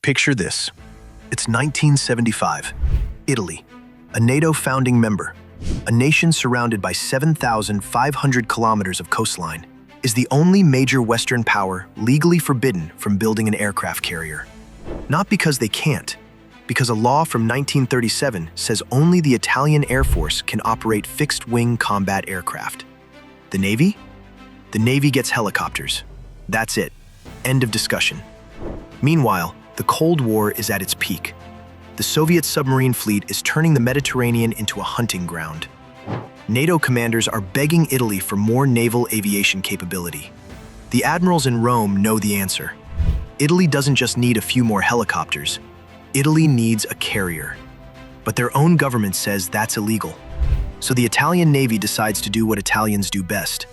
Picture this. It's 1975. Italy, a NATO founding member, a nation surrounded by 7,500 kilometers of coastline, is the only major Western power legally forbidden from building an aircraft carrier. Not because they can't, because a law from 1937 says only the Italian Air Force can operate fixed-wing combat aircraft. The Navy? The Navy gets helicopters. That's it. End of discussion. Meanwhile, the Cold War is at its peak. The Soviet submarine fleet is turning the Mediterranean into a hunting ground. NATO commanders are begging Italy for more naval aviation capability. The admirals in Rome know the answer. Italy doesn't just need a few more helicopters. Italy needs a carrier. But their own government says that's illegal. So the Italian Navy decides to do what Italians do best.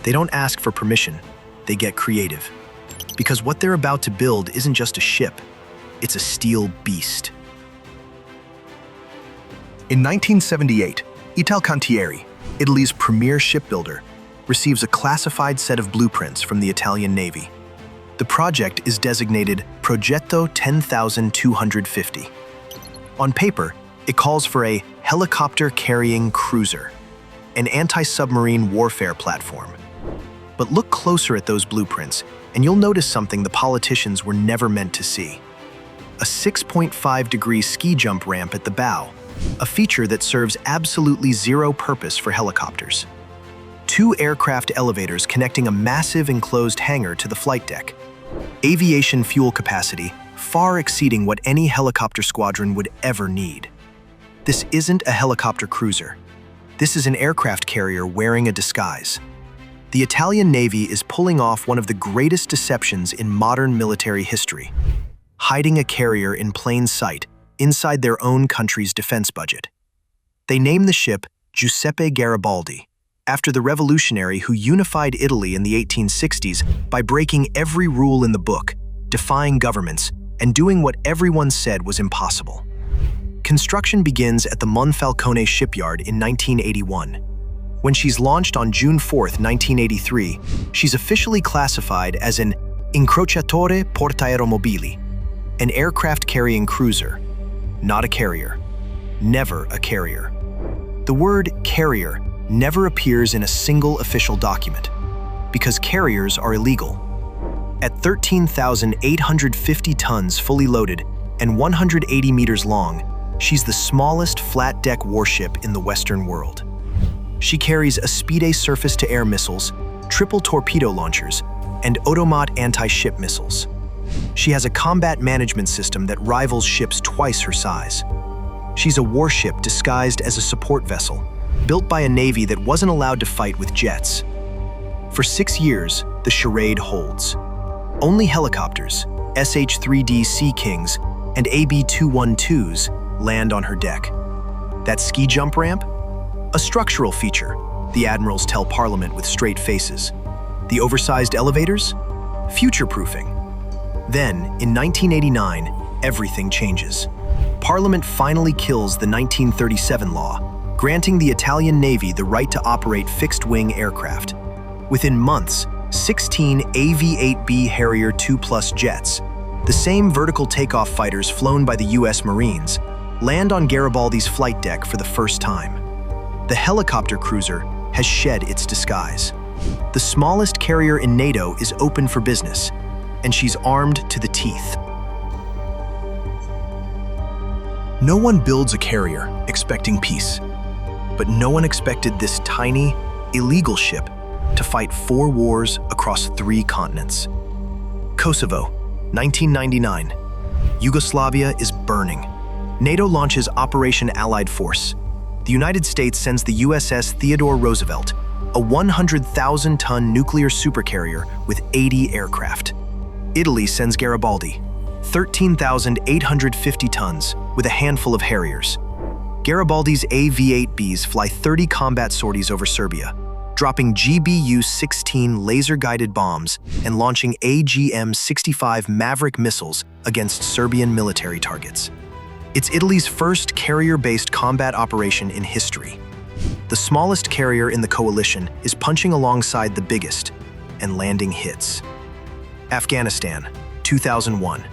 They don't ask for permission, they get creative. Because what they're about to build isn't just a ship, it's a steel beast. In 1978, Italcantieri, Italy's premier shipbuilder, receives a classified set of blueprints from the Italian Navy. The project is designated Progetto 10,250. On paper, it calls for a helicopter-carrying cruiser, an anti-submarine warfare platform. But look closer at those blueprints, and you'll notice something the politicians were never meant to see. A 6.5-degree ski jump ramp at the bow, a feature that serves absolutely zero purpose for helicopters. 2 aircraft elevators connecting a massive enclosed hangar to the flight deck. Aviation fuel capacity far exceeding what any helicopter squadron would ever need. This isn't a helicopter cruiser. This is an aircraft carrier wearing a disguise. The Italian Navy is pulling off one of the greatest deceptions in modern military history, hiding a carrier in plain sight inside their own country's defense budget. They name the ship Giuseppe Garibaldi, after the revolutionary who unified Italy in the 1860s by breaking every rule in the book, defying governments, and doing what everyone said was impossible. Construction begins at the Monfalcone shipyard in 1981. When she's launched on June 4, 1983, she's officially classified as an incrociatore portaeromobili, an aircraft-carrying cruiser, not a carrier. Never a carrier. The word carrier never appears in a single official document, because carriers are illegal. At 13,850 tons fully loaded and 180 meters long, she's the smallest flat-deck warship in the Western world. She carries Aspide surface-to-air missiles, triple torpedo launchers, and Automat anti-ship missiles. She has a combat management system that rivals ships twice her size. She's a warship disguised as a support vessel, built by a navy that wasn't allowed to fight with jets. For 6 years, the charade holds. Only helicopters, SH-3D Sea Kings and AB-212s, land on her deck. That ski jump ramp? A structural feature, the admirals tell Parliament with straight faces. The oversized elevators? Future-proofing. Then, in 1989, everything changes. Parliament finally kills the 1937 law, granting the Italian Navy the right to operate fixed-wing aircraft. Within months, 16 AV-8B Harrier 2+ jets, the same vertical takeoff fighters flown by the US Marines, land on Garibaldi's flight deck for the first time. The helicopter cruiser has shed its disguise. The smallest carrier in NATO is open for business, and she's armed to the teeth. No one builds a carrier expecting peace, but no one expected this tiny, illegal ship to fight 4 wars across 3 continents. Kosovo, 1999. Yugoslavia is burning. NATO launches Operation Allied Force. The United States sends the USS Theodore Roosevelt, a 100,000-ton nuclear supercarrier with 80 aircraft. Italy sends Garibaldi, 13,850 tons, with a handful of Harriers. Garibaldi's AV-8Bs fly 30 combat sorties over Serbia, dropping GBU-16 laser-guided bombs and launching AGM-65 Maverick missiles against Serbian military targets. It's Italy's first carrier-based combat operation in history. The smallest carrier in the coalition is punching alongside the biggest and landing hits. Afghanistan, 2001.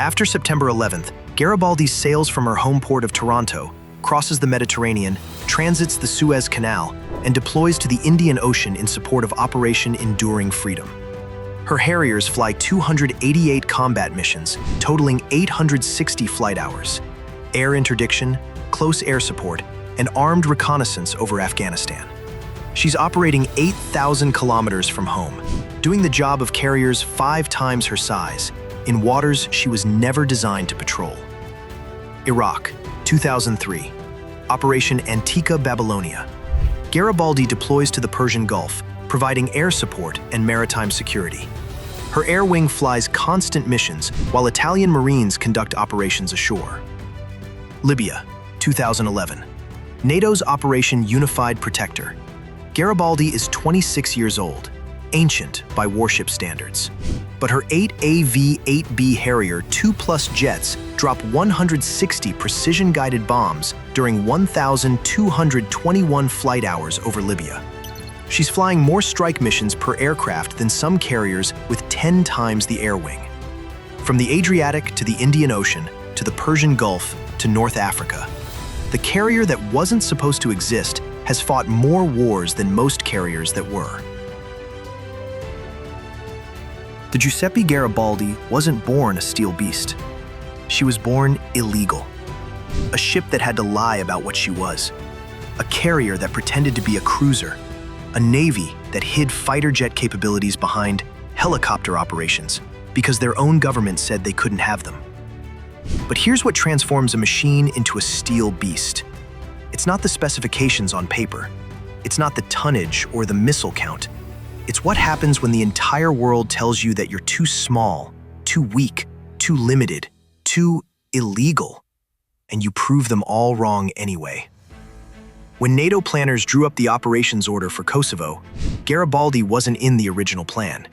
After September 11th, Garibaldi sails from her home port of Toronto, crosses the Mediterranean, transits the Suez Canal, and deploys to the Indian Ocean in support of Operation Enduring Freedom. Her Harriers fly 288 combat missions, totaling 860 flight hours, air interdiction, close air support, and armed reconnaissance over Afghanistan. She's operating 8,000 kilometers from home, doing the job of carriers 5 times her size, in waters she was never designed to patrol. Iraq, 2003. Operation Antica Babylonia. Garibaldi deploys to the Persian Gulf, providing air support and maritime security. Her air wing flies constant missions while Italian Marines conduct operations ashore. Libya, 2011. NATO's Operation Unified Protector. Garibaldi is 26 years old, ancient by warship standards. But her 8AV-8B Harrier 2+ jets drop 160 precision-guided bombs during 1,221 flight hours over Libya. She's flying more strike missions per aircraft than some carriers with 10 times the air wing. From the Adriatic to the Indian Ocean, to the Persian Gulf, to North Africa, the carrier that wasn't supposed to exist has fought more wars than most carriers that were. The Giuseppe Garibaldi wasn't born a steel beast. She was born illegal. A ship that had to lie about what she was. A carrier that pretended to be a cruiser. A navy that hid fighter jet capabilities behind helicopter operations because their own government said they couldn't have them. But here's what transforms a machine into a steel beast. It's not the specifications on paper. It's not the tonnage or the missile count. It's what happens when the entire world tells you that you're too small, too weak, too limited, too illegal, and you prove them all wrong anyway. When NATO planners drew up the operations order for Kosovo, Garibaldi wasn't in the original plan.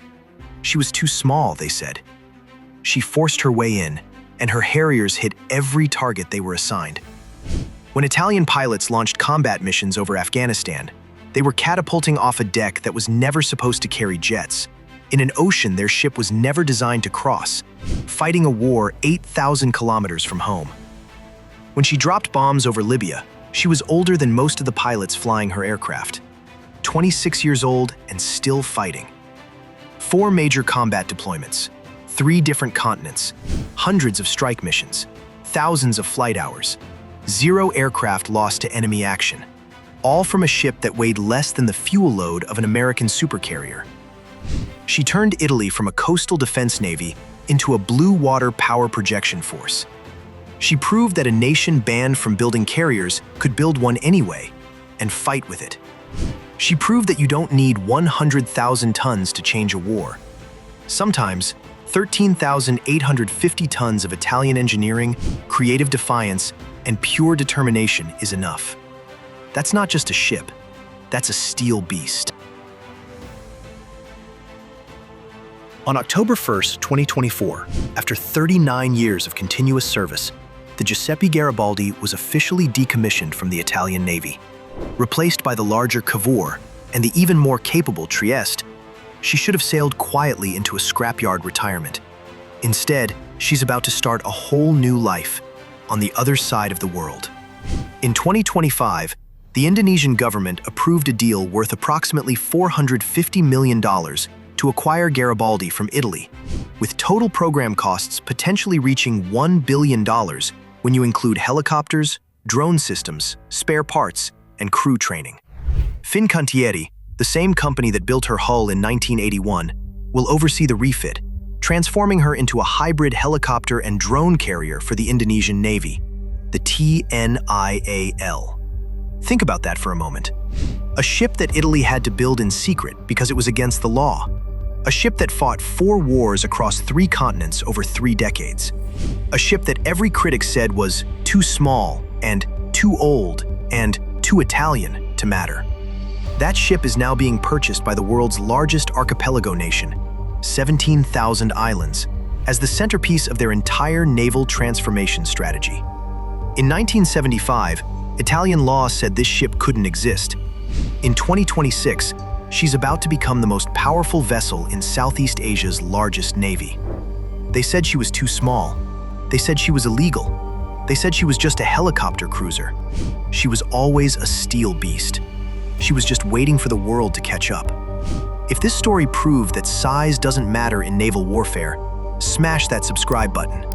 She was too small, they said. She forced her way in, and her Harriers hit every target they were assigned. When Italian pilots launched combat missions over Afghanistan, they were catapulting off a deck that was never supposed to carry jets, in an ocean their ship was never designed to cross, fighting a war 8,000 kilometers from home. When she dropped bombs over Libya, she was older than most of the pilots flying her aircraft. 26 years old and still fighting. 4 major combat deployments, 3 different continents, hundreds of strike missions, thousands of flight hours, 0 aircraft lost to enemy action, all from a ship that weighed less than the fuel load of an American supercarrier. She turned Italy from a coastal defense navy into a blue water power projection force. She proved that a nation banned from building carriers could build one anyway and fight with it. She proved that you don't need 100,000 tons to change a war. Sometimes, 13,850 tons of Italian engineering, creative defiance, and pure determination is enough. That's not just a ship, that's a steel beast. On October 1st, 2024, after 39 years of continuous service, the Giuseppe Garibaldi was officially decommissioned from the Italian Navy. Replaced by the larger Cavour and the even more capable Trieste, she should have sailed quietly into a scrapyard retirement. Instead, she's about to start a whole new life on the other side of the world. In 2025, the Indonesian government approved a deal worth approximately $450 million to acquire Garibaldi from Italy, with total program costs potentially reaching $1 billion when you include helicopters, drone systems, spare parts, and crew training. Fincantieri, the same company that built her hull in 1981, will oversee the refit, transforming her into a hybrid helicopter and drone carrier for the Indonesian Navy, the TNIAL. Think about that for a moment. A ship that Italy had to build in secret because it was against the law. A ship that fought 4 wars across 3 continents over 3 decades. A ship that every critic said was too small and too old and too Italian to matter. That ship is now being purchased by the world's largest archipelago nation, 17,000 islands, as the centerpiece of their entire naval transformation strategy. In 1975, Italian law said this ship couldn't exist. In 2026, she's about to become the most powerful vessel in Southeast Asia's largest navy. They said she was too small, They said she was illegal. They said she was just a helicopter cruiser. She was always a steel beast. She was just waiting for the world to catch up. If this story proved that size doesn't matter in naval warfare, smash that subscribe button.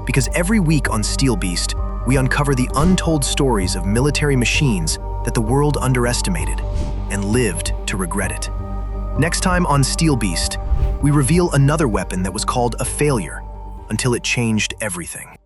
Because every week on Steel Beast, we uncover the untold stories of military machines that the world underestimated and lived to regret it. Next time on Steel Beast, we reveal another weapon that was called a failure until it changed everything.